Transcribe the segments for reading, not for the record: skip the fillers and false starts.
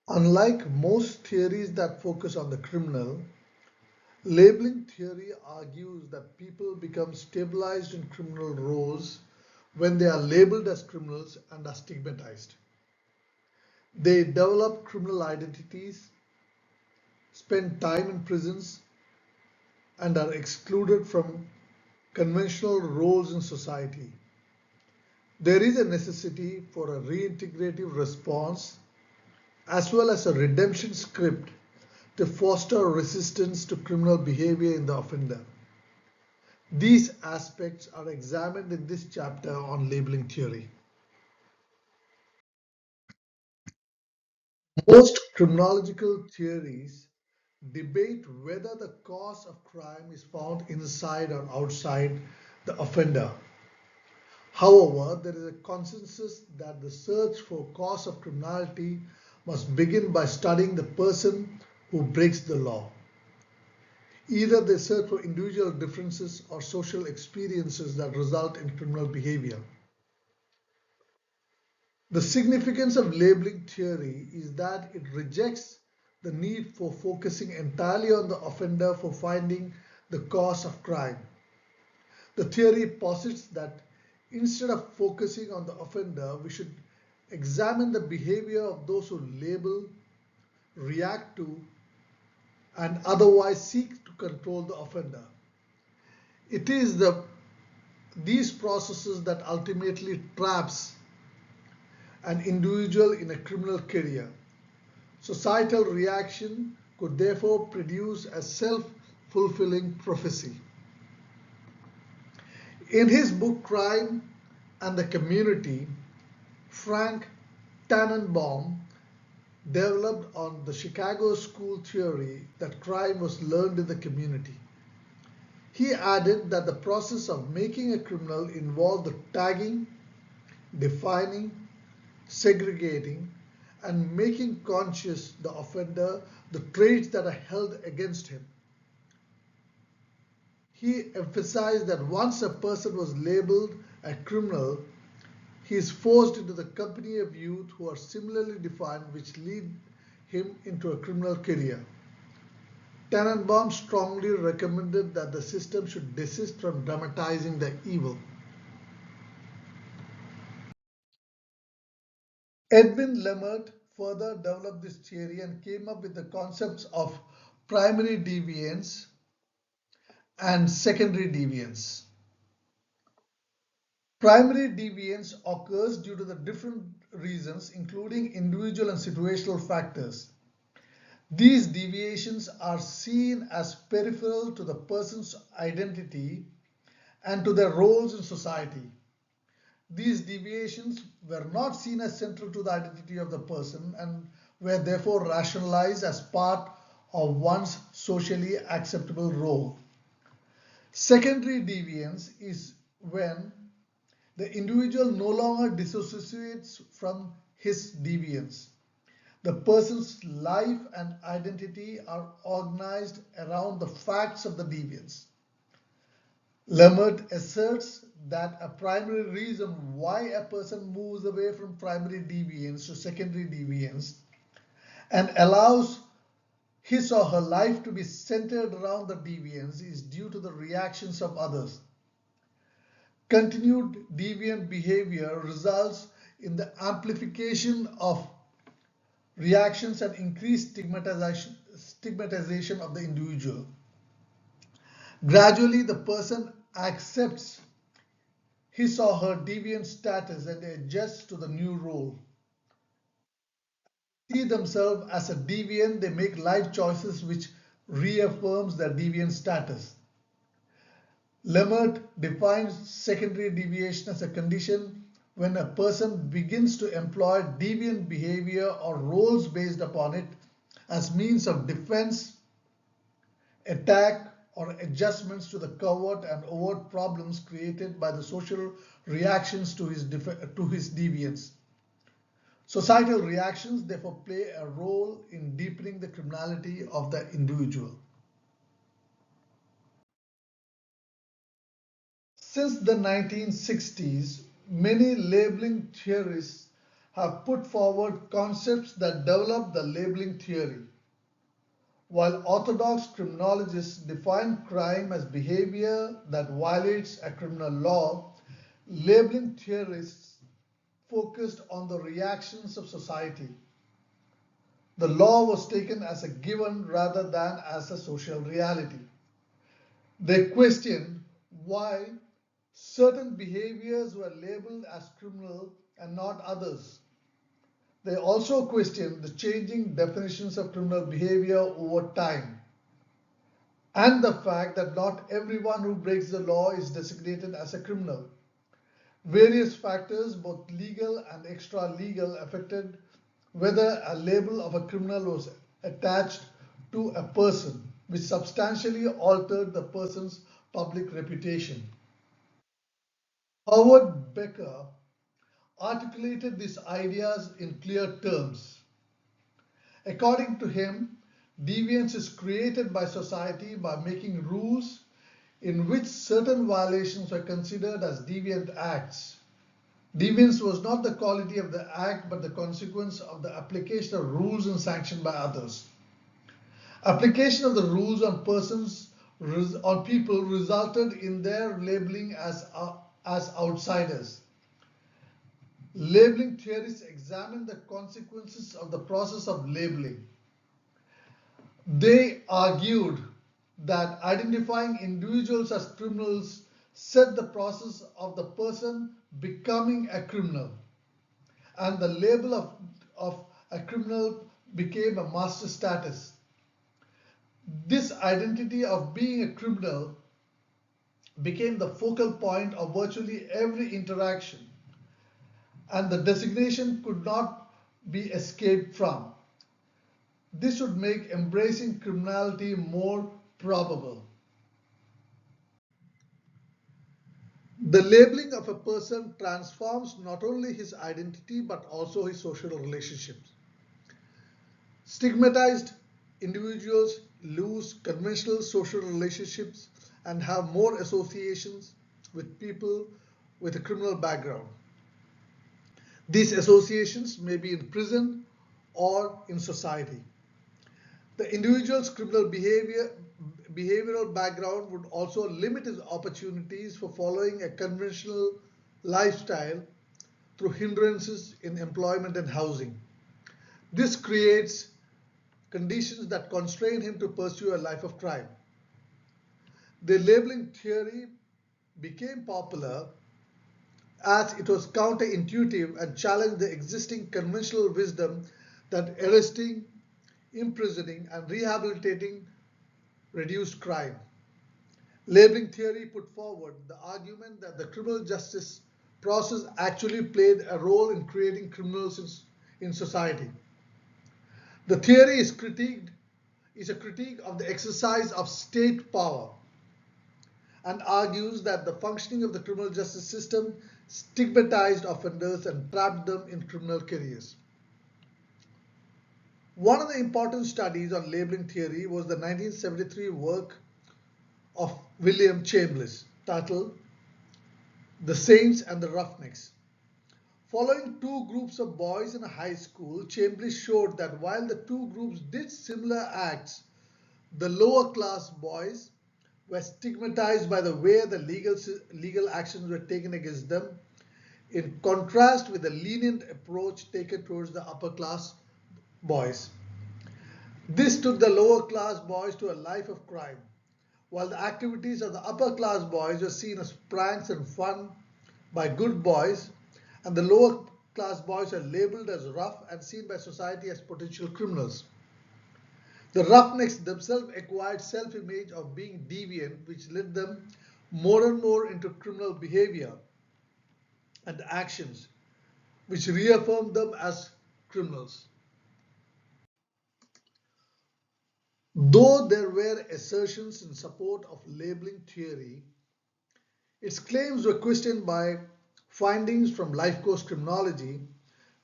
Unlike most theories that focus on the criminal, labeling theory argues that people become stabilized in criminal roles when they are labeled as criminals and are stigmatized. They develop criminal identities, spend time in prisons, and are excluded from conventional roles in society. There is a necessity for a reintegrative response as well as a redemption script to foster resistance to criminal behavior in the offender. These aspects are examined in this chapter on labeling theory. Most criminological theories debate whether the cause of crime is found inside or outside the offender. However, there is a consensus that the search for cause of criminality must begin by studying the person who breaks the law. Either they search for individual differences or social experiences that result in criminal behavior. The significance of labeling theory is that it rejects the need for focusing entirely on the offender for finding the cause of crime. The theory posits that instead of focusing on the offender, we should examine the behavior of those who label, react to, and otherwise seek to control the offender. It is these processes that ultimately traps an individual in a criminal career. Societal reaction could therefore produce a self-fulfilling prophecy. In his book Crime and the Community, Frank Tannenbaum developed on the Chicago school theory that crime was learned in the community. He added that the process of making a criminal involved the tagging, defining, segregating, and making conscious the offender the traits that are held against him. He emphasized that once a person was labeled a criminal, he is forced into the company of youth who are similarly defined, which lead him into a criminal career. Tannenbaum strongly recommended that the system should desist from dramatizing the evil. Edwin Lemert further developed this theory and came up with the concepts of primary deviance and secondary deviance. Primary deviance occurs due to the different reasons, including individual and situational factors. These deviations are seen as peripheral to the person's identity and to their roles in society. These deviations were not seen as central to the identity of the person and were therefore rationalized as part of one's socially acceptable role. Secondary deviance is when the individual no longer dissociates from his deviance. The person's life and identity are organized around the facts of the deviance. Lemert asserts that a primary reason why a person moves away from primary deviance to secondary deviance and allows his or her life to be centered around the deviance is due to the reactions of others. Continued deviant behavior results in the amplification of reactions and increased stigmatization of the individual. Gradually, the person accepts his or her deviant status and adjusts to the new role. See themselves as a deviant, they make life choices which reaffirms their deviant status. Lemert defines secondary deviation as a condition when a person begins to employ deviant behavior or roles based upon it as means of defense, attack, or adjustments to the covert and overt problems created by the social reactions to his deviance. Societal reactions therefore play a role in deepening the criminality of the individual. Since the 1960s, many labeling theorists have put forward concepts that develop the labeling theory. While orthodox criminologists define crime as behavior that violates a criminal law, labeling theorists focused on the reactions of society. The law was taken as a given rather than as a social reality. They questioned why certain behaviors were labeled as criminal and not others. They also questioned the changing definitions of criminal behavior over time and the fact that not everyone who breaks the law is designated as a criminal. Various factors, both legal and extra legal, affected whether a label of a criminal was attached to a person, which substantially altered the person's public reputation. Howard Becker articulated these ideas in clear terms. According to him, deviance is created by society by making rules in which certain violations are considered as deviant acts. Deviance was not the quality of the act but the consequence of the application of rules and sanctioned by others. Application of the rules on people resulted in their labeling as outsiders. Labeling theorists examine the consequences of the process of labeling. They argued that identifying individuals as criminals set the process of the person becoming a criminal, and the label of a criminal became a master status. This identity of being a criminal became the focal point of virtually every interaction, and the designation could not be escaped from. This would make embracing criminality more probable. The labeling of a person transforms not only his identity but also his social relationships. Stigmatized individuals lose conventional social relationships and have more associations with people with a criminal background. These associations may be in prison or in society. The individual's behavioral background would also limit his opportunities for following a conventional lifestyle through hindrances in employment and housing. This creates conditions that constrain him to pursue a life of crime. The labeling theory became popular as it was counterintuitive and challenged the existing conventional wisdom that arresting, imprisoning, and rehabilitating reduced crime. Labeling theory put forward the argument that the criminal justice process actually played a role in creating criminals in society. The theory is a critique of the exercise of state power and argues that the functioning of the criminal justice system stigmatized offenders and trapped them in criminal careers. One of the important studies on labeling theory was the 1973 work of William Chambliss titled The Saints and the Roughnecks. Following two groups of boys in a high school, Chambliss showed that while the two groups did similar acts, the lower class boys were stigmatized by the way the legal actions were taken against them, in contrast with the lenient approach taken towards the upper class boys. This took the lower class boys to a life of crime, while the activities of the upper class boys were seen as pranks and fun by good boys, and the lower class boys are labeled as rough and seen by society as potential criminals. The roughnecks themselves acquired self-image of being deviant, which led them more and more into criminal behavior and actions, which reaffirmed them as criminals. Though there were assertions in support of labeling theory, its claims were questioned by findings from life course criminology,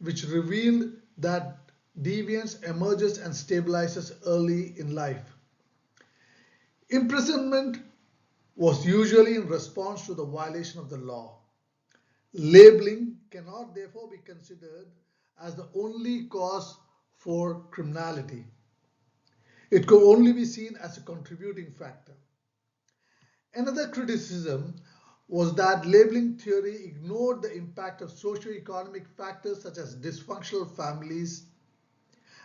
which revealed that deviance emerges and stabilizes early in life. Imprisonment was usually in response to the violation of the law. Labeling cannot therefore be considered as the only cause for criminality. It could only be seen as a contributing factor. Another criticism was that labeling theory ignored the impact of socio-economic factors such as dysfunctional families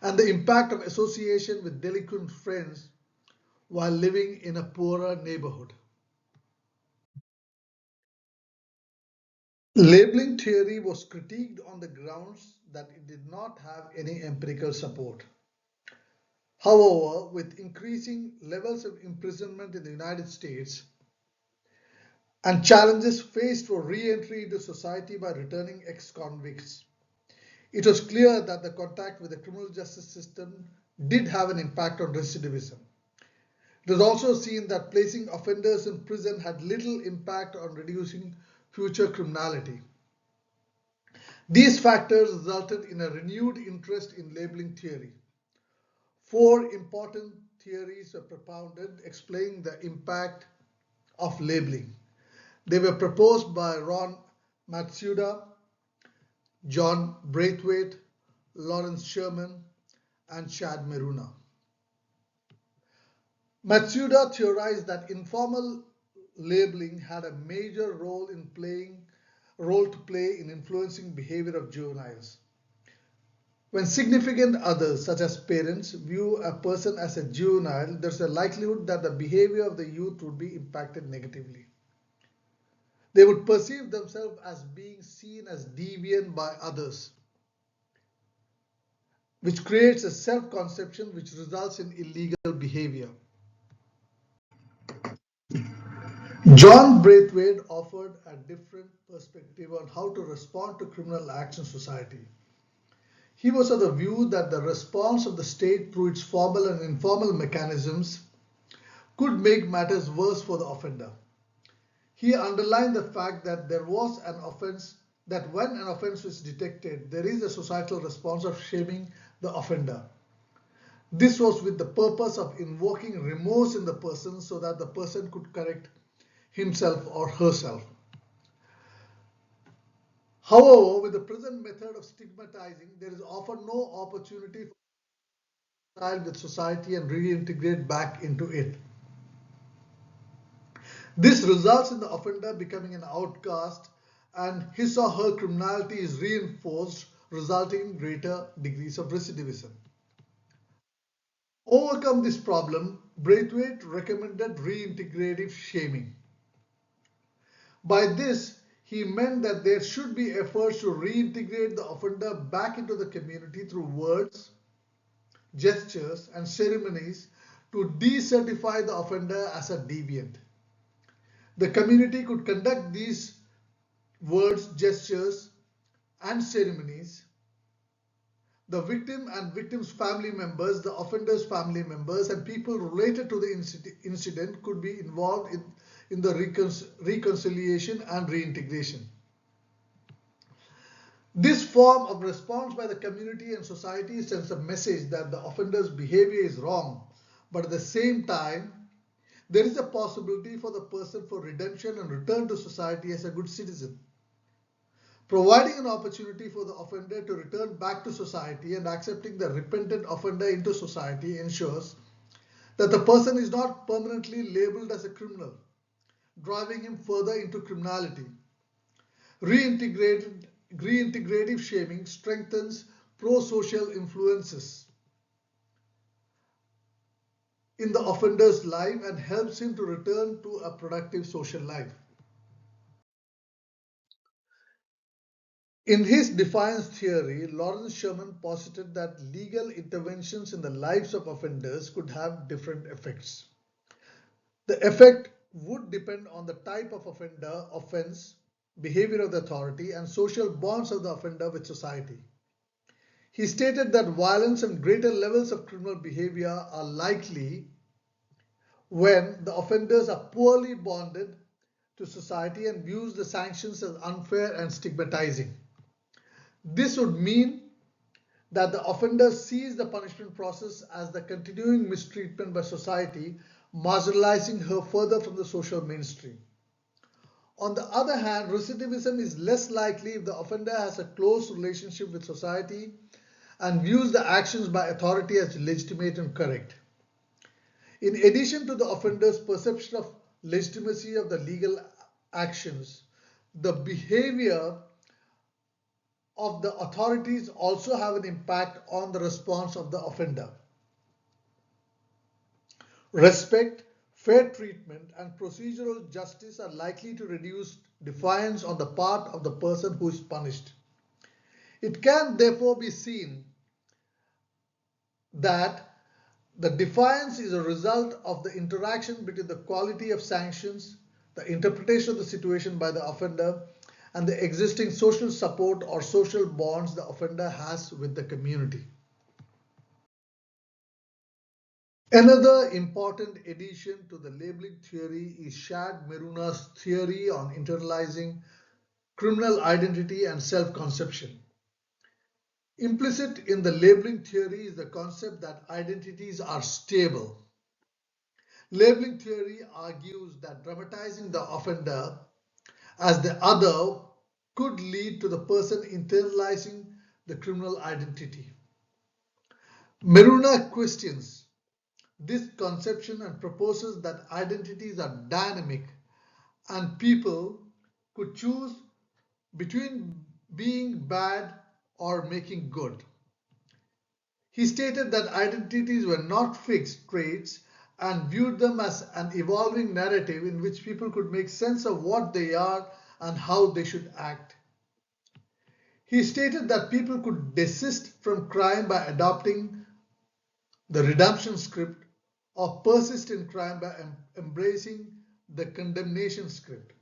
and the impact of association with delinquent friends while living in a poorer neighborhood. Labeling theory was critiqued on the grounds that it did not have any empirical support. However, with increasing levels of imprisonment in the United States and challenges faced for re-entry into society by returning ex-convicts, it was clear that the contact with the criminal justice system did have an impact on recidivism. It was also seen that placing offenders in prison had little impact on reducing future criminality. These factors resulted in a renewed interest in labeling theory. Four important theories were propounded explaining the impact of labeling. They were proposed by Ron Matsueda, John Braithwaite, Lawrence Sherman, and Shad Maruna. Matsueda theorized that informal labeling had a major role to play in influencing behavior of juveniles. When significant others, such as parents, view a person as a juvenile, there's a likelihood that the behavior of the youth would be impacted negatively. They would perceive themselves as being seen as deviant by others, which creates a self-conception which results in illegal behavior. John Braithwaite offered a different perspective on how to respond to criminal acts in society. He was of the view that the response of the state through its formal and informal mechanisms could make matters worse for the offender. He underlined the fact that when an offense was detected, there is a societal response of shaming the offender. This was with the purpose of invoking remorse in the person so that the person could correct himself or herself. However, with the present method of stigmatizing, there is often no opportunity for reconcile with society and reintegrate back into it. This results in the offender becoming an outcast and his or her criminality is reinforced, resulting in greater degrees of recidivism. To overcome this problem, Braithwaite recommended reintegrative shaming. By this, he meant that there should be efforts to reintegrate the offender back into the community through words, gestures, and ceremonies to decertify the offender as a deviant. The community could conduct these words, gestures, and ceremonies. The victim and victim's family members, the offender's family members, and people related to the incident could be involved in the reconciliation and reintegration. This form of response by the community and society sends a message that the offender's behavior is wrong, but at the same time, there is a possibility for the person for redemption and return to society as a good citizen. Providing an opportunity for the offender to return back to society and accepting the repentant offender into society ensures that the person is not permanently labeled as a criminal, driving him further into criminality. Reintegrative shaming strengthens pro-social influences in the offender's life and helps him to return to a productive social life. In his defiance theory, Lawrence Sherman posited that legal interventions in the lives of offenders could have different effects. The effect would depend on the type of offense, behavior of the authority, and social bonds of the offender with society. He stated that violence and greater levels of criminal behavior are likely when the offenders are poorly bonded to society and views the sanctions as unfair and stigmatizing. This would mean that the offender sees the punishment process as the continuing mistreatment by society, marginalizing her further from the social mainstream. On the other hand, recidivism is less likely if the offender has a close relationship with society and views the actions by authority as legitimate and correct. In addition to the offender's perception of legitimacy of the legal actions, the behavior of the authorities also have an impact on the response of the offender. Respect, fair treatment, and procedural justice are likely to reduce defiance on the part of the person who is punished. It can therefore be seen that the defiance is a result of the interaction between the quality of sanctions, the interpretation of the situation by the offender, and the existing social support or social bonds the offender has with the community. Another important addition to the labeling theory is Shad Maruna's theory on internalizing criminal identity and self-conception. Implicit in the labeling theory is the concept that identities are stable. Labeling theory argues that dramatizing the offender as the other could lead to the person internalizing the criminal identity. Maruna questions this conception and proposes that identities are dynamic and people could choose between being bad or making good. He stated that identities were not fixed traits and viewed them as an evolving narrative in which people could make sense of what they are and how they should act. He stated that people could desist from crime by adopting the redemption script or persist in crime by embracing the condemnation script.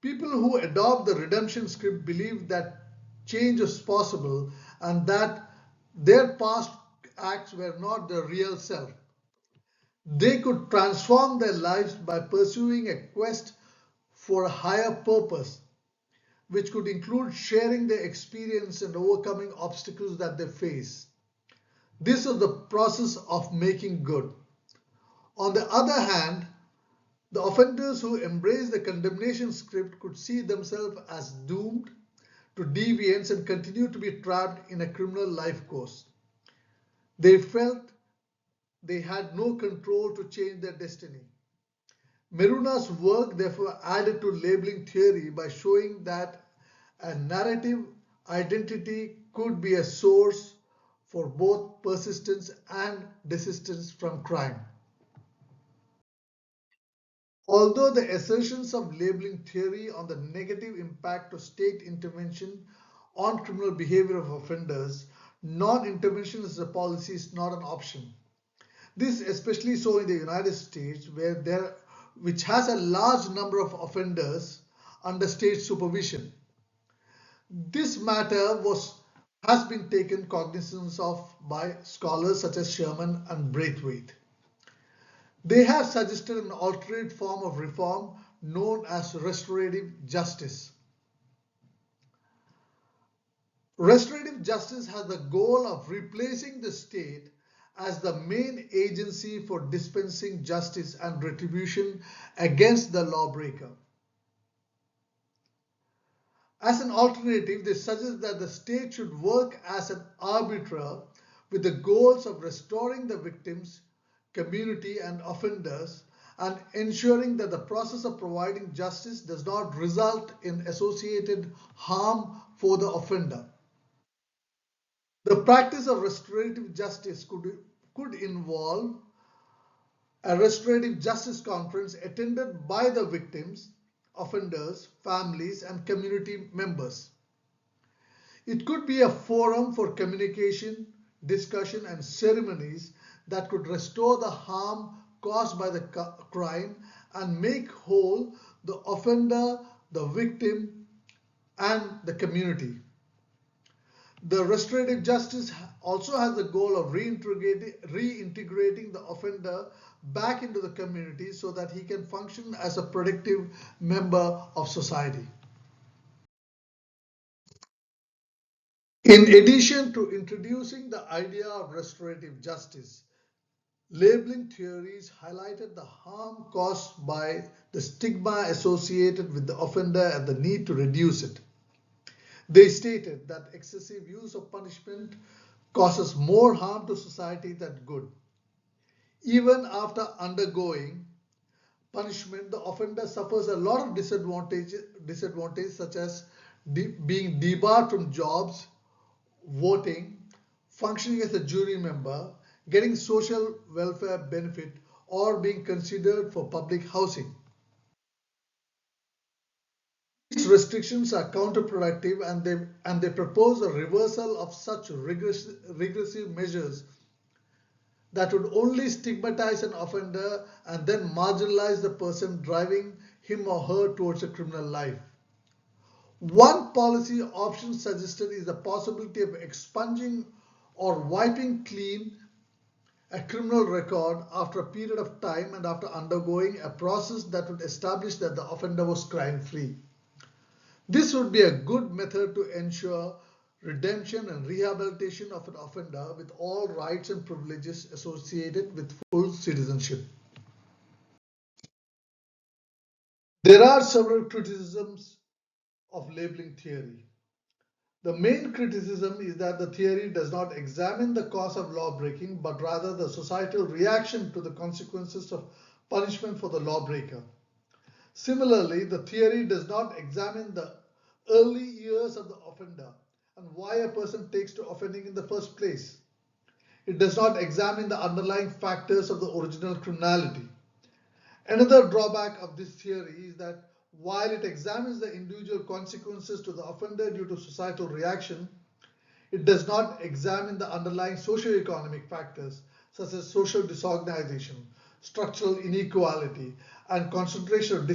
People who adopt the redemption script believe that change is possible and that their past acts were not their real self. They could transform their lives by pursuing a quest for a higher purpose, which could include sharing their experience and overcoming obstacles that they face. This is the process of making good. On the other hand, the offenders who embrace the condemnation script could see themselves as doomed to deviance and continue to be trapped in a criminal life course. They felt they had no control to change their destiny. Maruna's work therefore added to labeling theory by showing that a narrative identity could be a source for both persistence and desistance from crime. Although the assertions of labeling theory on the negative impact of state intervention on criminal behavior of offenders, non-intervention as a policy is not an option. This is especially so in the United States, which has a large number of offenders under state supervision. This matter has been taken cognizance of by scholars such as Sherman and Braithwaite. They have suggested an alternate form of reform known as restorative justice. Restorative justice has the goal of replacing the state as the main agency for dispensing justice and retribution against the lawbreaker. As an alternative, they suggest that the state should work as an arbiter with the goals of restoring the victims, community, and offenders, and ensuring that the process of providing justice does not result in associated harm for the offender. The practice of restorative justice could involve a restorative justice conference attended by the victims, offenders, families, and community members. It could be a forum for communication, discussion, and ceremonies that could restore the harm caused by the crime and make whole the offender, the victim, and the community. The restorative justice also has the goal of reintegrating the offender back into the community so that he can function as a productive member of society. In addition to introducing the idea of restorative justice, Labeling theories highlighted the harm caused by the stigma associated with the offender and the need to reduce it. They stated that excessive use of punishment causes more harm to society than good. Even after undergoing punishment, the offender suffers a lot of disadvantage such as being debarred from jobs, voting, functioning as a jury member, getting social welfare benefit, or being considered for public housing. These restrictions are counterproductive and they propose a reversal of such regressive measures that would only stigmatize an offender and then marginalize the person driving him or her towards a criminal life. One policy option suggested is the possibility of expunging or wiping clean a criminal record after a period of time and after undergoing a process that would establish that the offender was crime free. This would be a good method to ensure redemption and rehabilitation of an offender with all rights and privileges associated with full citizenship. There are several criticisms of labeling theory. The main criticism is that the theory does not examine the cause of lawbreaking but rather the societal reaction to the consequences of punishment for the lawbreaker. Similarly, the theory does not examine the early years of the offender and why a person takes to offending in the first place. It does not examine the underlying factors of the original criminality. Another drawback of this theory is that while it examines the individual consequences to the offender due to societal reaction, it does not examine the underlying socio-economic factors such as social disorganization, structural inequality, and concentration of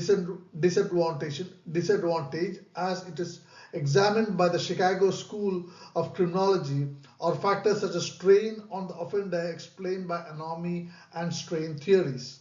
disadvantage as it is examined by the Chicago School of Criminology, or factors such as strain on the offender explained by anomie and strain theories.